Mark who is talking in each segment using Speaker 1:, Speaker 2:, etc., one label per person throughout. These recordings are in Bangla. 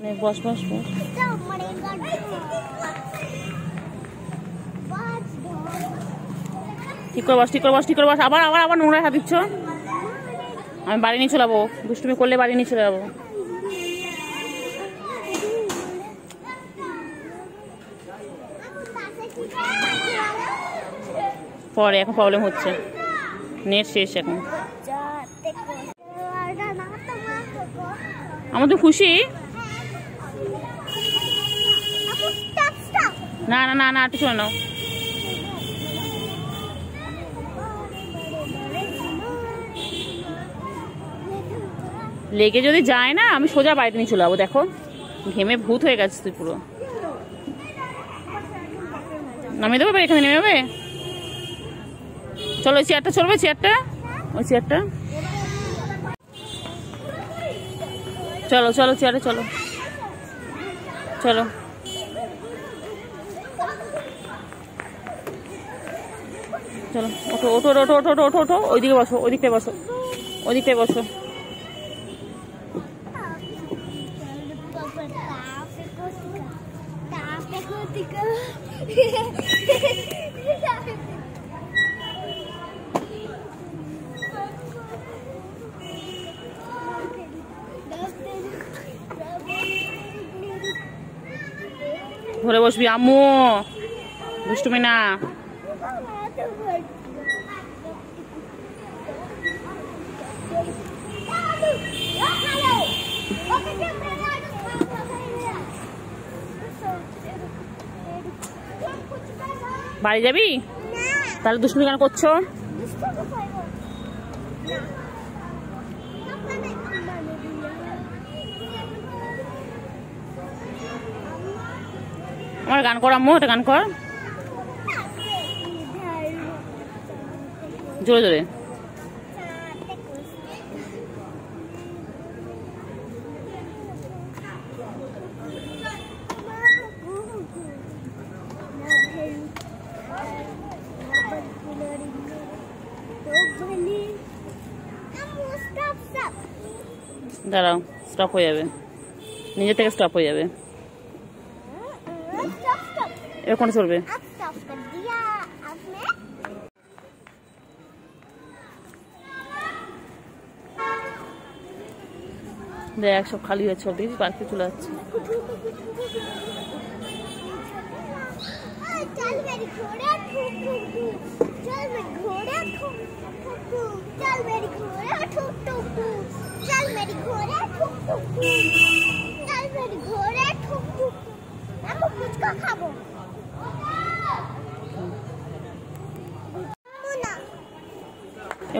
Speaker 1: বস বস বস। ঠিক করে বস, ঠিক করে বস, ঠিক করে বস। আবার আবার আবার নোংরায় হাত দিচ্ছ। আমি বাড়ি নিয়ে চলে যাবো, দুষ্টুমি করলে বাড়ি নিয়ে চলে যাবো। পরে এখন প্রবলেম হচ্ছে, নেট শেষ এখন। আমার তো খুশি। না না না না, একটু শোনো নাও। লেগে যদি যায় না, আমি সোজা বাড়িতে নিয়ে চলে যাবো। দেখো ঘেমে ভূত হয়ে গেছে তুই পুরো। নামিয়ে দেবো এখানে, নেমে যাবে। চলো ওই চেয়ারটা চলবে, চেয়ারটা, ওই চেয়ারটা। চলো চলো চেয়ারে চলো, চলো। চলো ওঠো ওঠো ওঠো ওঠো ওঠো ওঠো, ওইদিকে বসো, ওইদিকটায় বসো, ওইদিকটায় বসো। ধরে বসবি আম্মু, দুষ্টুমি না। বাড়ি যাবি? তাহলে দুষ্টুমি কেন করছো? আমার গান কর আম্মু, এটা গান কর জোরে জোরে। দাঁড়াও, স্টপ হয়ে যাবে, নিজে থেকে স্টপ হয়ে যাবে। এরকম চলবে। দেখ সব খালি হচ্ছে, দেখি পার্কে চলে যাচ্ছে।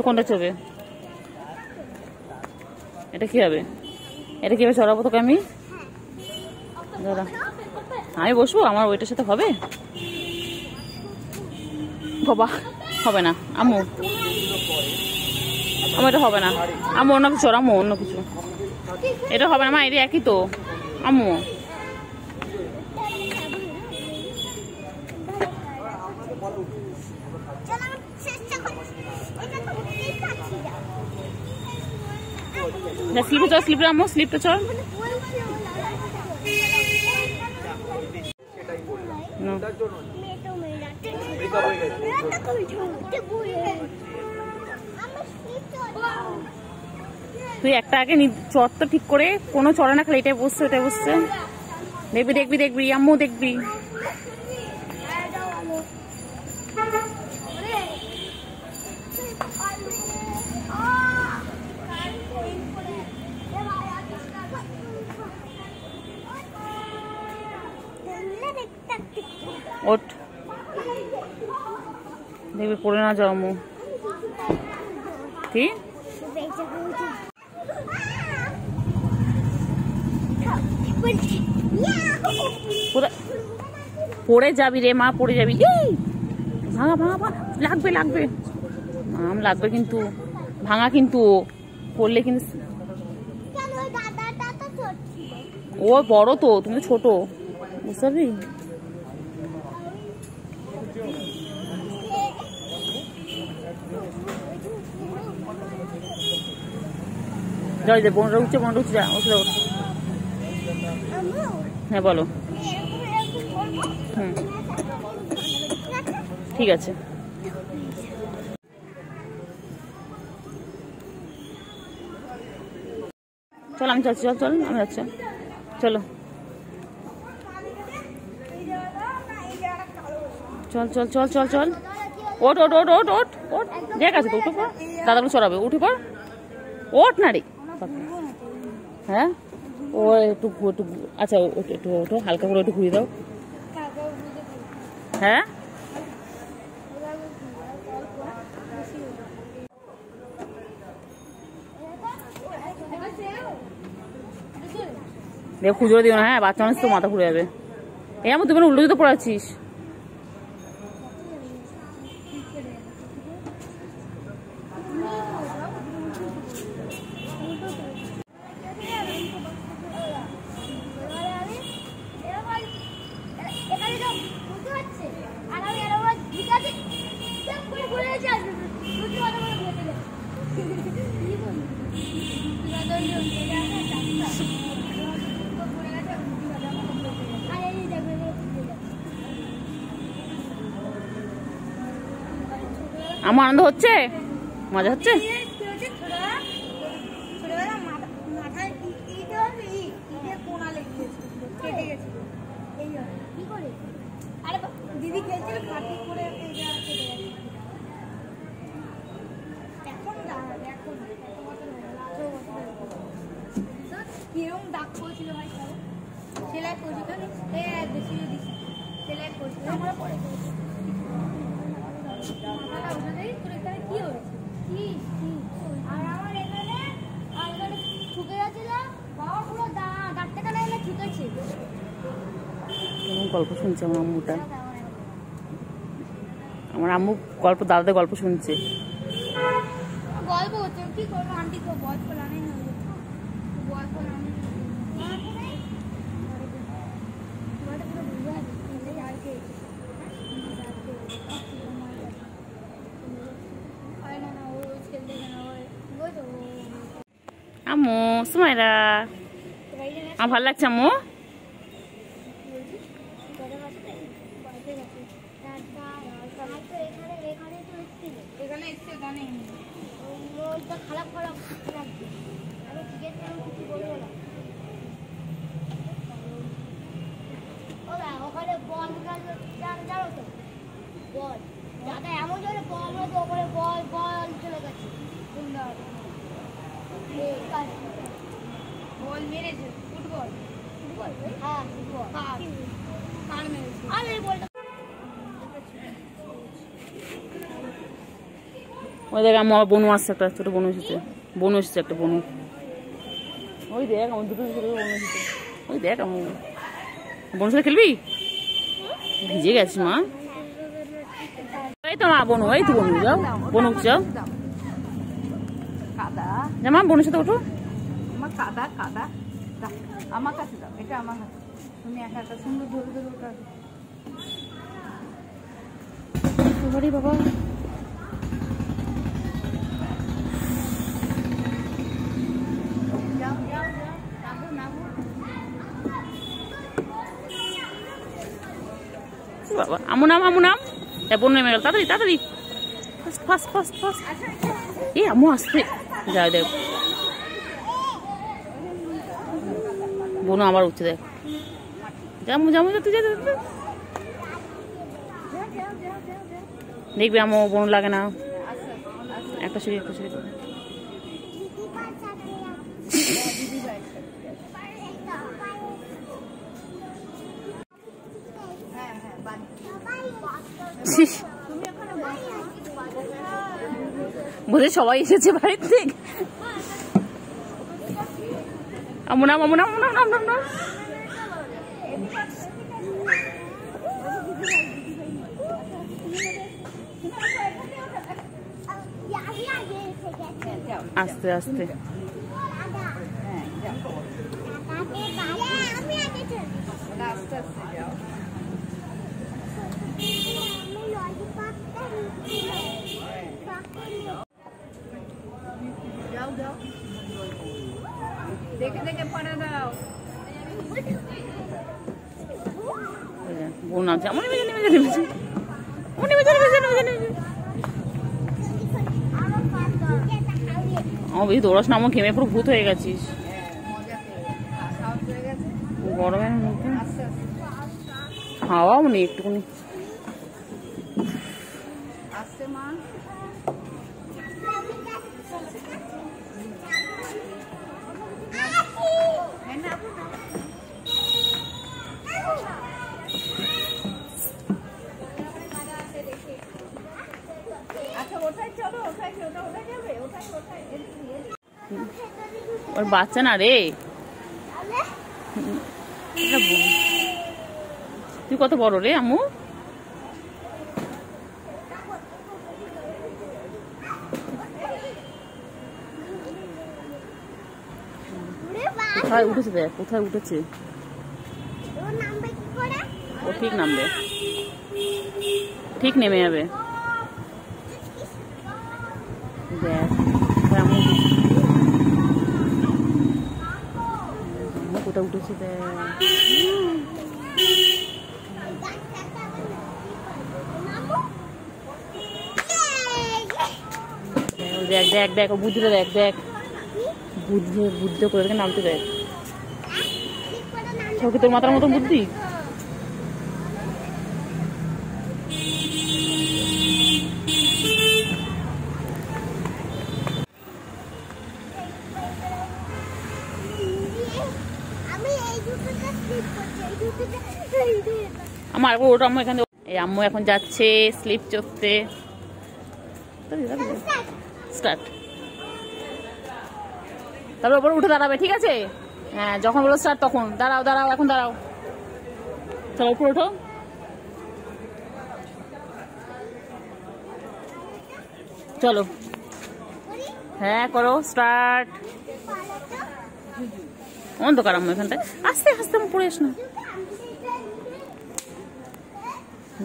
Speaker 1: কোনটা চলবে? এটা কি হবে? এটা কিভাবে চড়াবো তোকে আমি? দাদা আমি বসবো, আমার ওইটার সাথে হবে? বাবা হবে না আম্মু, আমার এটা হবে না আম্মু, অন্য কিছু আম্মু, অন্য কিছু। এটা হবে না মা, এটা একই তো আম্মু। স্লিপে চল, স্লিপে আম্মু, স্লিপটা চল। তুই একটা আগে চট তো ঠিক করে, কোনো চড়ে না, খালি এটাই বসছে ওটাই বসছে। দেখবি দেখবি দেখবি আম্মু, দেখবি। ওঠ, দেখবি পড়ে না যাও আম্মু। কি পড়ে যাবি রে মা, পড়ে যাবি। ভাঙা ভাঙা ভাঙা, লাগবে লাগবে আম, লাগবে কিন্তু, ভাঙা কিন্তু পড়লে কিন্তু। ও বড় তো, তুমি ছোট, বুঝতে পারবি। যাই দে, বোনরা উঠছে, বোনরা উঠছে, যা ওঠে ওঠে। হ্যাঁ বলো। হুম, ঠিক আছে। চল আমি যাচ্ছি, চল চল আমি যাচ্ছি, চলো চল চল চল চল চল। ওট ওট ওট ওট ওট ওট, দেখ আছে তো, উঠে পর, দাদাগুলো চড়াবে, উঠে পর, ওঠ না রে। হ্যাঁ ও একটু একটু, আচ্ছা একটু ওঠো, হালকা করে একটু ঘুরিয়ে দাও। হ্যাঁ দেখ, খুচরো দিও না, হ্যাঁ বাচ্চা মানুষ তো মাথা ঘুরে যাবে। এই আমার তুমি উল্টো জুতো পড়াচ্ছিস। আমার আনন্দ হচ্ছে, মজা হচ্ছে।
Speaker 2: দিদি খেলছিল কিরম দাগ পড়ছিল ভাই, সেলাই করছিল, সেলাই করছিল আমরা পরে কি হয়েছে, আর আমার এখানে ঠুকে গেছিল, বাবা পুরো দাঁতটা কানে এনে ঠুকেছে।
Speaker 1: গল্প শুনছে আমার আম্মুটা, আমার আম্মু গল্প, দাদাদের গল্প শুনছে।
Speaker 2: গল্প হচ্ছে কি করবো, আন্টি তো বয়স ফলানে বয়স ফলানে
Speaker 1: আম্মু সুমাইরা, আমার ভালো লাগছে আম্মু।
Speaker 2: খারাপ খারাপ লাগছে, আমি জিজ্ঞেস করলাম কিছু বলবো না। ওখানে বল জানো তো, বল দাদা এমন জোরে বল তো, ওখানে বল বল চলে গেছে, বল মেরেছে, ফুটবল ফুটবল, হ্যাঁ ফুটবল, কার মেরেছে, আর এই বলটা
Speaker 1: ওই দেখ আমার বনু আসছে, একটা ছোট বনু এসেছে, বনু এসেছে একটা বনু। ওই দেখ আমার দুটো ছোট বনু এসেছে, ওই দেখ আমার বনুর সাথে খেলবি, ভিজে গেছিস মা। এই তো মা বনু, এই তো বনু, যাও বনু যাও, যা মা বনুর সাথে ওঠো।
Speaker 3: আমার কাদা কাদা, আমার কাছে দাও, এটা আমার হাতে, তুমি একা একা সুন্দর ধরে ধরে ওটা।
Speaker 1: বাবা
Speaker 2: যাও যাও যাও, নামো নামো।
Speaker 1: বাবা আমু নাম, আমু নাম, বনু নেমে গেল, তাড়াতাড়ি তাড়াতাড়ি, ফাস্ট ফাস্ট ফাস্ট। এই আমু আসতে যাও, দেখ বনু আবার উঠছে, দেখ জামু জামু, তুই যা, দেখবি আমু বনু লাগে না, একটা সিঁড়ি একটা সিঁড়ি। বুঝে সবাই এসেছে বাড়িতে, আমু নাম আমু নাম নাম নাম নাম নাম। আস্তে আস্তে
Speaker 3: আস্তে আস্তে যাও। যাও যাও, দেখে দেখে পড়া দাও।
Speaker 1: বোন নামছে, আমার নেমে নেমে নেমেছে, ও নেমে নেমে নেমে। আমার বেশি দৌড়াস না, আমার ঘেমে পুরো ভূত হয়ে গেছিস গরমের মধ্যে। হাওয়াও নেই একটুখানি। ওর বাচ্চা না রে, তুই কত বড় রে আম্মু? কোথায় উঠেছে দেখ, কোথায় উঠেছে। ও ঠিক নামবে, ঠিক নেমে যাবে। দেখ কোথায় উঠেছে দেখ। দেখ দেখ দেখ ও বুঝতে দেখ, দেখ বুদ্ধি করে নামতে দেখ। সব তোর মাথার মতন বুদ্ধি। আমার ওটা আম্মু এখানে, এই আম্মু এখন যাচ্ছে স্লিপ চড়তে। স্টার্ট। তারপর ওপরে উঠে দাঁড়াবে, ঠিক আছে? হ্যাঁ, যখন বলো স্টার্ট তখন দাঁড়াও, দাঁড়াও, এখন দাঁড়াও। চলো উপরে ওঠো। চলো, হ্যাঁ করো স্টার্ট। অন্ধকার আম্মু এখানটায়, আস্তে আস্তে আমি পড়ে এস না।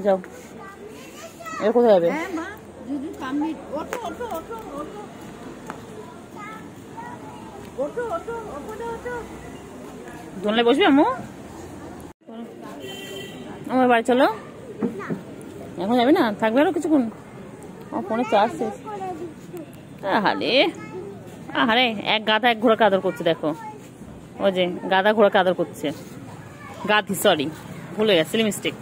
Speaker 1: যাও, এর কোথায় যাবে? দোলনায় বসবি আম্মু? আমার বাড়ি চলো। এখন যাবি না? থাকবে আরো কিছুক্ষণ? আমার ফোনে চার্জ শেষ। আহারে আহারে, এক গাধা এক ঘোড়াকে আদর করছে দেখো। ওই যে গাধা ঘোড়াকে আদর করছে। গাধি, সরি ভুলে গেছে, মিস্টেক।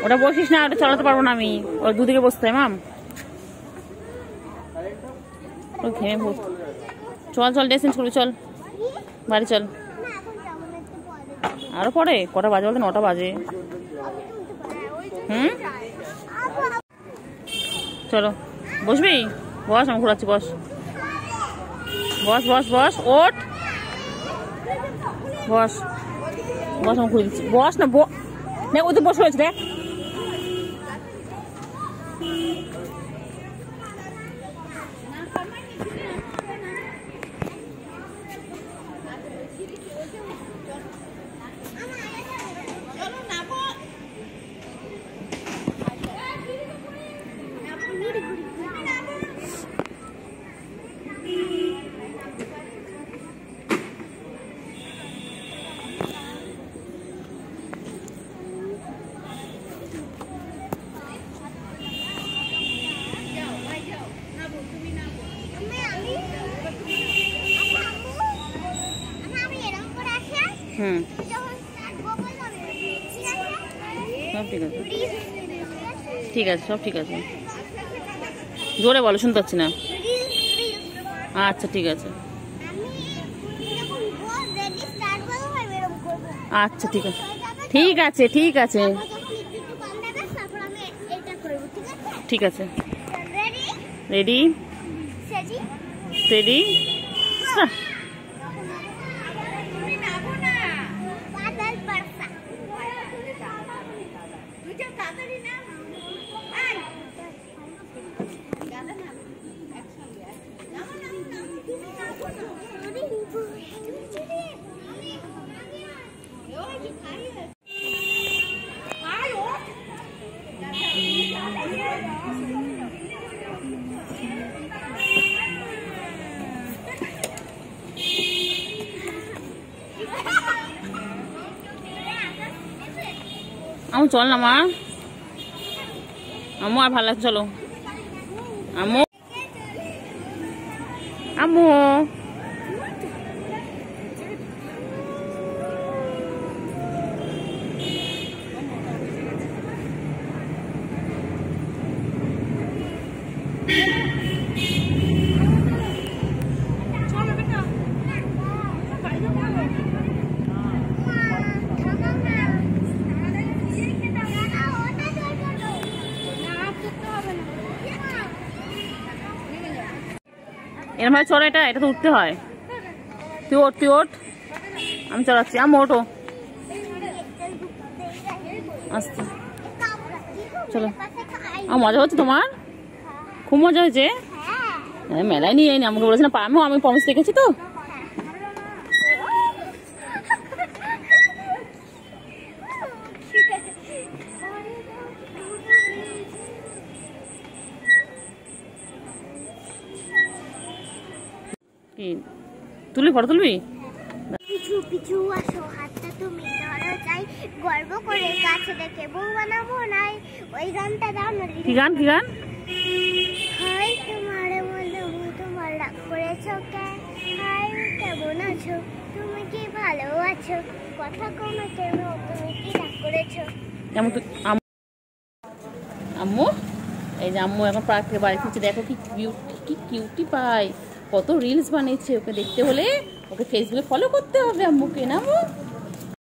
Speaker 1: ওটা বসিস না, ওটা চালাতে পারবো না আমি। ওর দুদিকে বসতে হয় মাম। ঘেমে বহুত। চল চল, ড্রেস চেঞ্জ করবি, চল বাড়ি চল। আরো পরে কটা বাজে বলতে? 9টা বাজে। চলো বসবি? বস, আমি ঘোরাচ্ছি, বস বস বস বস, ওঠ বস বস, আমি ঘুরে দিচ্ছি। বস না, দেখ ও তো বসে রয়েছে, দেখ। সব ঠিক আছে, ঠিক আছে, সব ঠিক আছে। জোরে বলো, শুনতে পাচ্ছি না। আচ্ছা ঠিক আছে, আচ্ছা ঠিক আছে, ঠিক আছে, ঠিক আছে, ঠিক আছে। Ready ready. আম্মু চল না মা, আম্মু আর ভালো লাগছে, চলো আম্মু। আম্মু এরম ভাবে চড়া, এটা তো উঠতে হয়। তুই ওঠ, তুই ওঠ, আমি চড়াচ্ছি। আম্মু ওঠো, আস্তে চলো। মজা হচ্ছে তোমার? খুব মজা হয়েছে। হ্যাঁ, মেলায় নিয়ে যাইনি, আমাকে বলেছে না, আমি প্রমিস দেখেছি তো। তুলবি, ফটো তুলবি?
Speaker 2: পিছু পিছু আসো, হাতটা তুমি ধরো চাই, গর্ব করে কাছে দেখে বউ বানাবো নাই। ওই গানটা দাও না।
Speaker 1: কি গান, কি গান?
Speaker 2: হাই তোমার বলবো, তোমার রাগ করেছো কেন? হাই কেমন আছো, তুমি কি ভালো আছো? কথা কোনো কেন, তুমি কি রাগ করেছো?
Speaker 1: আম্মু, এই যে আম্মু এখন পার্ক থেকে বাড়ি ফিরছে, দেখো কি কিউটি পায়, কত রিলস বানিয়েছে। ওকে দেখতে হলে ওকে ফেসবুকে ফলো করতে হবে আম্মুকে, না আম্মু?